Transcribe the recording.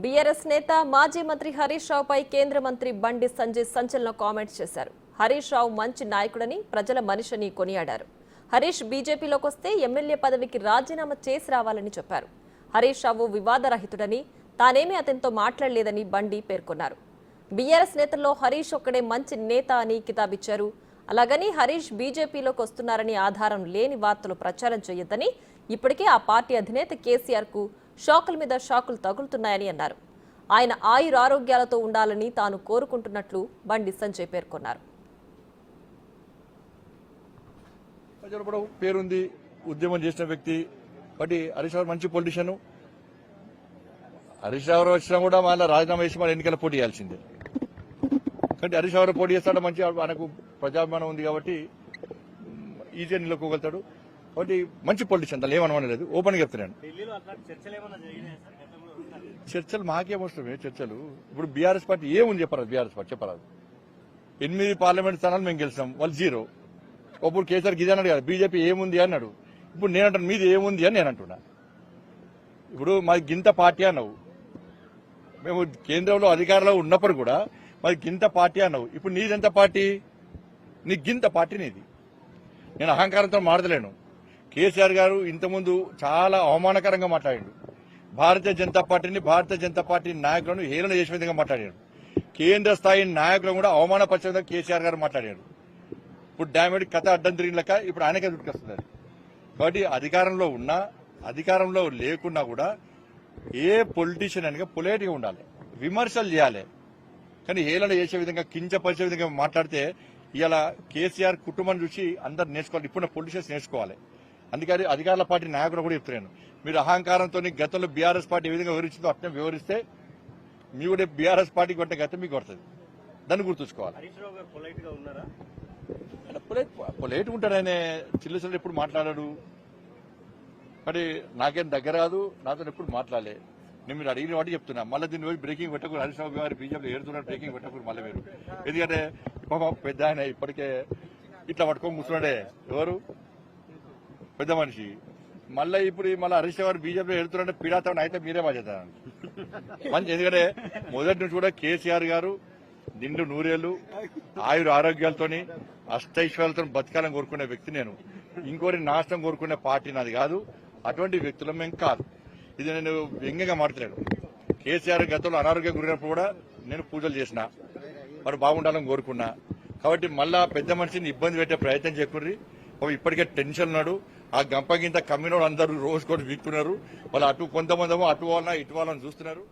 BRS నేత మాజీ మంత్రి హరీష్ రావుపై కేంద్ర మంత్రి బండి సంజయ్ సంచలన కామెంట్స్ చేశారు. హరీష్ రావు మంచి నాయకుడని, ప్రజల మనిషిని కొనియాడారు. హరీష్ బీజేపీలోకి వస్తే ఎమ్మెల్యే పదవికి రాజీనామా చేసి రావాలని చెప్పారు. హరీష్ రావు వివాదరహితుడని, తానేమీ అతనితో మాట్లాడలేదని బండి పేర్కొన్నారు. బీఆర్ఎస్ నేతల్లో హరీష్ ఒక్కడే మంచి నేత అని కితాబిచ్చారు. అలాగని హరీష్ బీజేపీలోకి వస్తున్నారని ఆధారం లేని వార్తలు ప్రచారం చేయొద్దని, ఇప్పటికే ఆ పార్టీ అధినేత కేసీఆర్ కు షాకుల మీద షాకులు తగులుతున్నాయని అన్నారు. ఆయన ఆయురారోగ్యాలతో ఉండాలని తాను కోరుకుంటున్నట్లు బండి సంజయ్ పేర్కొన్నారు. పేరుంది, ఉద్యమం చేసిన వ్యక్తి. బట్ హరీష్ రావు మంచి పొలిటీషియన్. హరీష్ రావు వచ్చినా కూడా మళ్ళీ రాజీనామా చేసి మన ఎన్నికల పోటీ చేయాల్సిందే. కాబట్టి హరీష్ రావు పోటీ చేస్తాడు, మంచి ఆయనకు ప్రజాభిమానం ఉంది కాబట్టి ఈజీగా నిలబోగలుగుతాడు. కాబట్టి మంచి పొలిటీషియన్, దాన్ని ఏమనలేదు. ఓపెన్ గా చెప్తున్నాను. చర్చలు మాకేమొస్తాయి చర్చలు? ఇప్పుడు బీఆర్ఎస్ పార్టీ ఏముంది చెప్పరాదు. బీఆర్ఎస్ పార్టీ చెప్పరాదు. 8 పార్లమెంట్ స్థానాలు మేము గెలిచాం, వాళ్ళు 0. అప్పుడు కేసీఆర్ గిదే అన్నాడు కదా, బీజేపీ ఏముంది అన్నాడు. ఇప్పుడు నేనంటాను మీది ఏముంది అని నేను అంటున్నా. ఇప్పుడు మాది గింత పార్టీ అన్నావు, మేము కేంద్రంలో అధికారంలో ఉన్నప్పుడు కూడా మాది గింత పార్టీ అన్నావు. ఇప్పుడు నీదెంత పార్టీ? నీ గింత పార్టీ నీది. నేను అహంకారంతో మాట్లాడలేను. కేసీఆర్ గారు ఇంతకుముందు చాలా అవమానకరంగా మాట్లాడాడు. భారతీయ జనతా పార్టీ నాయకులను హేళన చేసే విధంగా మాట్లాడాడు. కేంద్ర స్థాయి నాయకులను కూడా అవమానపరిచే విధంగా కేసీఆర్ గారు మాట్లాడాడు. ఇప్పుడు డామేడ్ కథ అడ్డం తిరిగిన లెక్క ఇప్పుడు ఆయనకే దుడ్కొస్తున్నారు. కాబట్టి అధికారంలో ఉన్నా, అధికారంలో లేకున్నా కూడా ఏ పొలిటీషియన్ అనగా పొలైట్ గా ఉండాలి, విమర్శలు చేయాలి. కానీ హేళన చేసే విధంగా, కించపరిచే విధంగా మాట్లాడితే ఇలా కేసీఆర్ కుటుంబం చూసి అందరు నేర్చుకోవాలి. ఇప్పుడు పొలిటీషియన్స్ నేర్చుకోవాలి. అందుకని అధికారుల పార్టీ నాయకులు కూడా చెప్తున్నాను, మీరు అహంకారంతో గతంలో బీఆర్ఎస్ పార్టీ ఏ విధంగా వివరించిందో అట్నే వివరిస్తే మీ కూడా బీఆర్ఎస్ పార్టీ కొట్టే గతం మీకు కొడుతుంది. దాన్ని గుర్తుంచుకోవాలి. పొలైట్ ఉంటాడు ఆయన, చిల్లు ఎప్పుడు మాట్లాడాడు. కానీ నాకేం దగ్గర కాదు, నాతో ఎప్పుడు మాట్లాడలే. నేను మీరు అడిగిన వాటి చెప్తున్నా. మళ్ళీ దీన్ని పోయి బ్రేకింగ్ పెట్టకూడదు. హరీష్ రావు గారు బీజేపీలో ఏడుతున్నారు, బ్రేకింగ్ పెట్టకూడదు మళ్ళీ మీరు. ఎందుకంటే పెద్ద ఆయన ఇప్పటికే ఇట్లా పట్టుకొని కూర్చున్నాడే, ఎవరు పెద్ద మనిషి. మళ్ళీ హరీష్ రావు గారు బీజేపీలో ఎడుతున్నారంటే పీడాతం అయితే మీరే బాధ్యత మంచి. ఎందుకంటే మొదటి నుంచి కూడా కేసీఆర్ గారు నిండు నూరేళ్లు ఆరోగ్యాలతోని అష్టైశ్వర్యాలతో బతకాలని కోరుకునే వ్యక్తి నేను. ఇంకోరి నాశనం కోరుకునే పార్టీ నాది కాదు. అటువంటి వ్యక్తులు మేము కాదు. ఇది నేను వ్యంగ్యంగా మాట్లాడాను. కేసీఆర్ గతంలో అనారోగ్యం గురైనప్పుడు కూడా నేను పూజలు చేసిన, వారు బాగుండాలని కోరుకున్నా. కాబట్టి మళ్ళా పెద్ద మనిషిని ఇబ్బంది పెట్టే ప్రయత్నం చేయకుర్రి. ఇప్పటికే టెన్షన్ ఉన్నాడు. ఆ గంపగింత కమ్మినోడు అందరూ రోజు కూడా వీక్తున్నారు. వాళ్ళు కొంతమంది అటు వాళ్ళ ఇటు వాళ్ళని చూస్తున్నారు.